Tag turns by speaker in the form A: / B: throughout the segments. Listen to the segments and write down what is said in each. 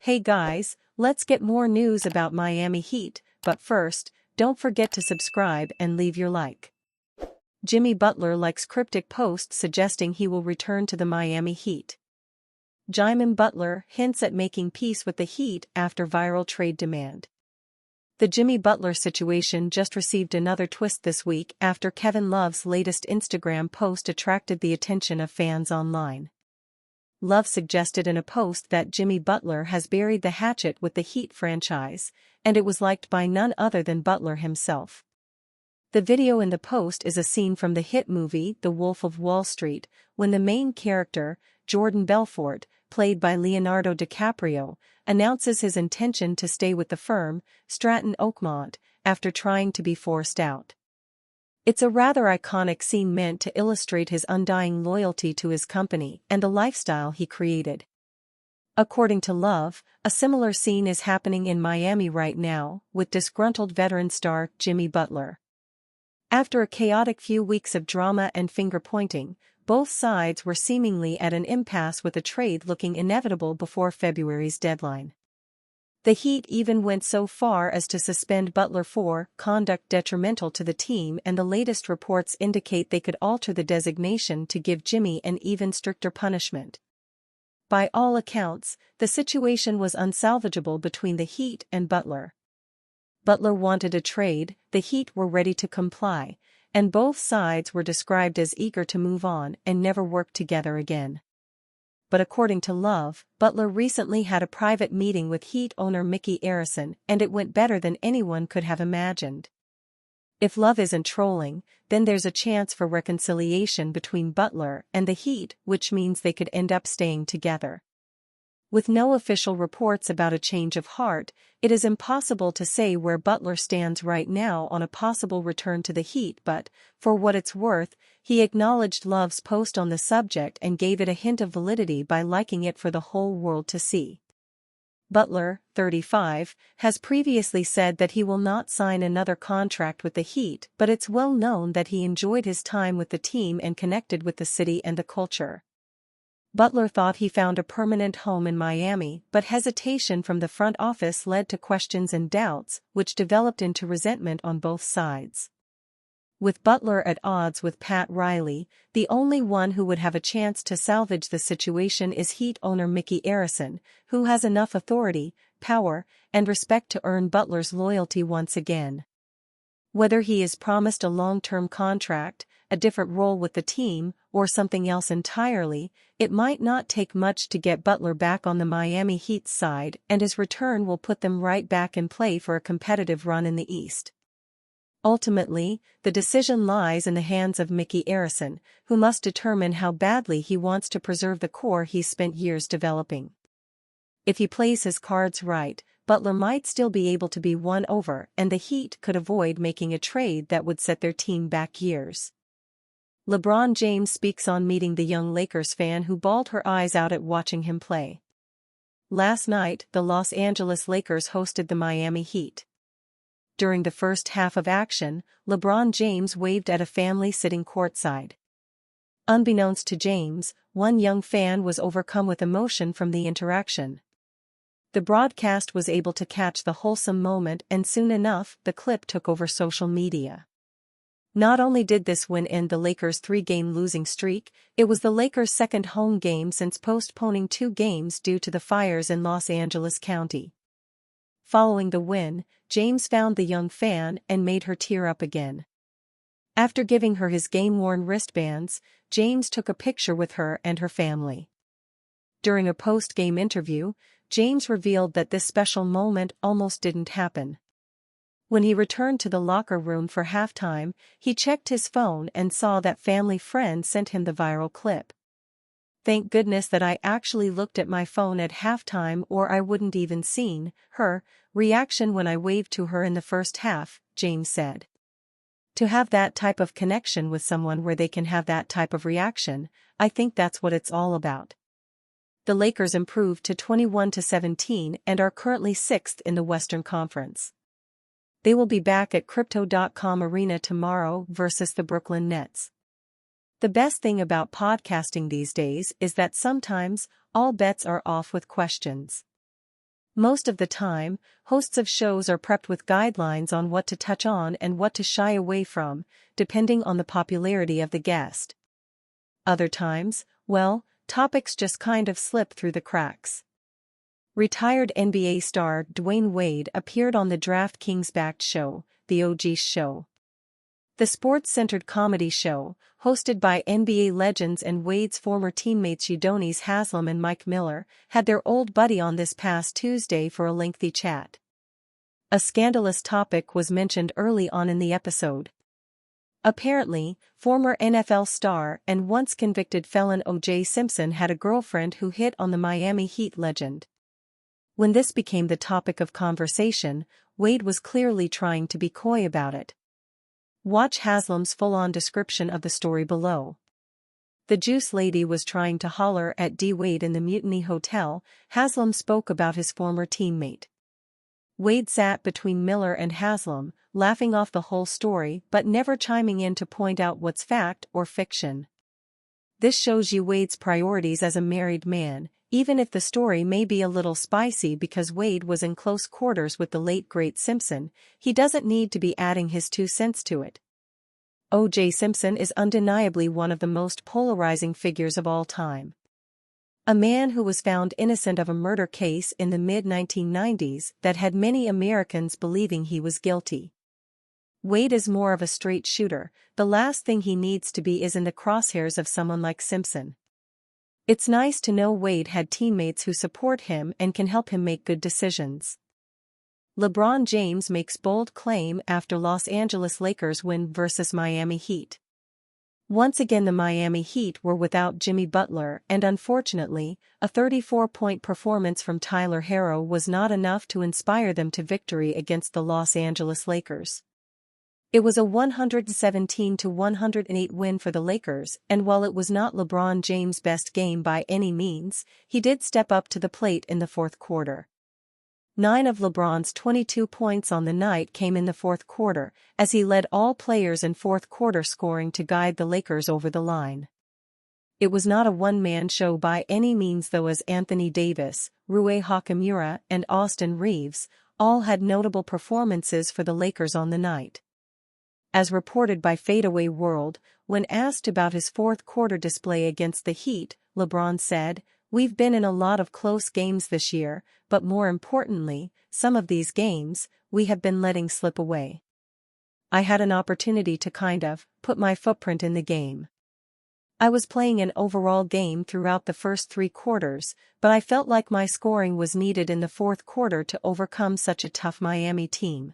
A: Hey guys, let's get more news about Miami Heat, but first, don't forget to subscribe and leave your like. Jimmy Butler likes cryptic post suggesting he will return to the Miami Heat. Jimmy Butler hints at making peace with the Heat after viral trade demand. The Jimmy Butler situation just received another twist this week after Kevin Love's latest Instagram post attracted the attention of fans online. Love suggested in a post that Jimmy Butler has buried the hatchet with the Heat franchise, and it was liked by none other than Butler himself. The video in the post is a scene from the hit movie The Wolf of Wall Street, when the main character, Jordan Belfort, played by Leonardo DiCaprio, announces his intention to stay with the firm, Stratton Oakmont, after trying to be forced out. It's a rather iconic scene meant to illustrate his undying loyalty to his company and the lifestyle he created. According to Love, a similar scene is happening in Miami right now, with disgruntled veteran star Jimmy Butler. After a chaotic few weeks of drama and finger-pointing, both sides were seemingly at an impasse with a trade looking inevitable before February's deadline. The Heat even went so far as to suspend Butler for conduct detrimental to the team, and the latest reports indicate they could alter the designation to give Jimmy an even stricter punishment. By all accounts, the situation was unsalvageable between the Heat and Butler. Butler wanted a trade, the Heat were ready to comply, and both sides were described as eager to move on and never work together again. But according to Love, Butler recently had a private meeting with Heat owner Mickey Arison, and it went better than anyone could have imagined. If Love isn't trolling, then there's a chance for reconciliation between Butler and the Heat, which means they could end up staying together. With no official reports about a change of heart, it is impossible to say where Butler stands right now on a possible return to the Heat, but, for what it's worth, he acknowledged Love's post on the subject and gave it a hint of validity by liking it for the whole world to see. Butler, 35, has previously said that he will not sign another contract with the Heat, but it's well known that he enjoyed his time with the team and connected with the city and the culture. Butler thought he found a permanent home in Miami, but hesitation from the front office led to questions and doubts, which developed into resentment on both sides. With Butler at odds with Pat Riley, the only one who would have a chance to salvage the situation is Heat owner Mickey Arison, who has enough authority, power, and respect to earn Butler's loyalty once again. Whether he is promised a long-term contract, a different role with the team, or something else entirely, it might not take much to get Butler back on the Miami Heat's side, and his return will put them right back in play for a competitive run in the East. Ultimately, the decision lies in the hands of Mickey Arison, who must determine how badly he wants to preserve the core he's spent years developing. If he plays his cards right, Butler might still be able to be won over, and the Heat could avoid making a trade that would set their team back years. LeBron James speaks on meeting the young Lakers fan who bawled her eyes out at watching him play. Last night, the Los Angeles Lakers hosted the Miami Heat. During the first half of action, LeBron James waved at a family sitting courtside. Unbeknownst to James, one young fan was overcome with emotion from the interaction. The broadcast was able to catch the wholesome moment, and soon enough, the clip took over social media. Not only did this win end the Lakers' 3-game losing streak, it was the Lakers' second home game since postponing 2 games due to the fires in Los Angeles County. Following the win, James found the young fan and made her tear up again. After giving her his game-worn wristbands, James took a picture with her and her family. During a post-game interview, James revealed that this special moment almost didn't happen. When he returned to the locker room for halftime, he checked his phone and saw that family friend sent him the viral clip. "Thank goodness that I actually looked at my phone at halftime, or I wouldn't even seen her reaction when I waved to her in the first half," James said. To have that type of connection with someone where they can have that type of reaction, I think that's what it's all about. The Lakers improved to 21-17 and are currently 6th in the Western Conference. They will be back at Crypto.com Arena tomorrow versus the Brooklyn Nets. The best thing about podcasting these days is that sometimes, all bets are off with questions. Most of the time, hosts of shows are prepped with guidelines on what to touch on and what to shy away from, depending on the popularity of the guest. Other times, well, topics just kind of slip through the cracks. Retired NBA star Dwayne Wade appeared on the DraftKings-backed show, The OG Show. The sports-centered comedy show, hosted by NBA legends and Wade's former teammates Udonis Haslem and Mike Miller, had their old buddy on this past Tuesday for a lengthy chat. A scandalous topic was mentioned early on in the episode. Apparently, former NFL star and once convicted felon O.J. Simpson had a girlfriend who hit on the Miami Heat legend. When this became the topic of conversation, Wade was clearly trying to be coy about it. Watch Haslem's full-on description of the story below. The Juice Lady was trying to holler at D. Wade in the Mutiny Hotel. Haslem spoke about his former teammate. Wade sat between Miller and Haslem, laughing off the whole story but never chiming in to point out what's fact or fiction. This shows you Wade's priorities as a married man, even if the story may be a little spicy because Wade was in close quarters with the late great Simpson. He doesn't need to be adding his 2 cents to it. O.J. Simpson is undeniably one of the most polarizing figures of all time. A man who was found innocent of a murder case in the mid-1990s that had many Americans believing he was guilty. Wade is more of a straight shooter. The last thing he needs to be is in the crosshairs of someone like Simpson. It's nice to know Wade had teammates who support him and can help him make good decisions. LeBron James makes bold claim after Los Angeles Lakers win versus Miami Heat. Once again the Miami Heat were without Jimmy Butler and unfortunately, a 34-point performance from Tyler Herro was not enough to inspire them to victory against the Los Angeles Lakers. It was a 117-108 win for the Lakers, and while it was not LeBron James' best game by any means, he did step up to the plate in the fourth quarter. 9 of LeBron's 22 points on the night came in the fourth quarter, as he led all players in fourth quarter scoring to guide the Lakers over the line. It was not a one-man show by any means though, as Anthony Davis, Rui Hachimura and Austin Reeves all had notable performances for the Lakers on the night. As reported by Fadeaway World, when asked about his fourth quarter display against the Heat, LeBron said, "We've been in a lot of close games this year, but more importantly, some of these games, we have been letting slip away. I had an opportunity to kind of put my footprint in the game. I was playing an overall game throughout the first 3 quarters, but I felt like my scoring was needed in the fourth quarter to overcome such a tough Miami team.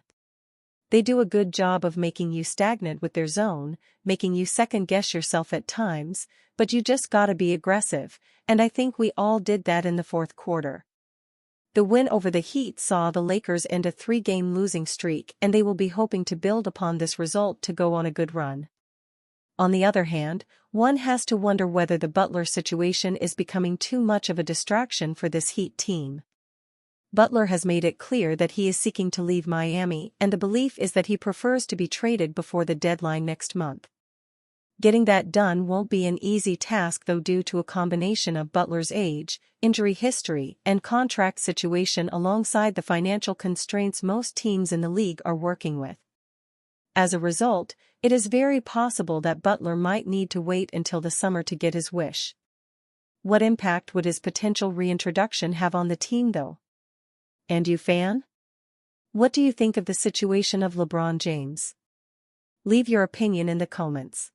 A: They do a good job of making you stagnant with their zone, making you second-guess yourself at times, but you just gotta be aggressive, and I think we all did that in the fourth quarter." The win over the Heat saw the Lakers end a 3-game losing streak, and they will be hoping to build upon this result to go on a good run. On the other hand, one has to wonder whether the Butler situation is becoming too much of a distraction for this Heat team. Butler has made it clear that he is seeking to leave Miami, and the belief is that he prefers to be traded before the deadline next month. Getting that done won't be an easy task though, due to a combination of Butler's age, injury history, and contract situation alongside the financial constraints most teams in the league are working with. As a result, it is very possible that Butler might need to wait until the summer to get his wish. What impact would his potential reintroduction have on the team though? And you, fan? What do you think of the situation of LeBron James? Leave your opinion in the comments.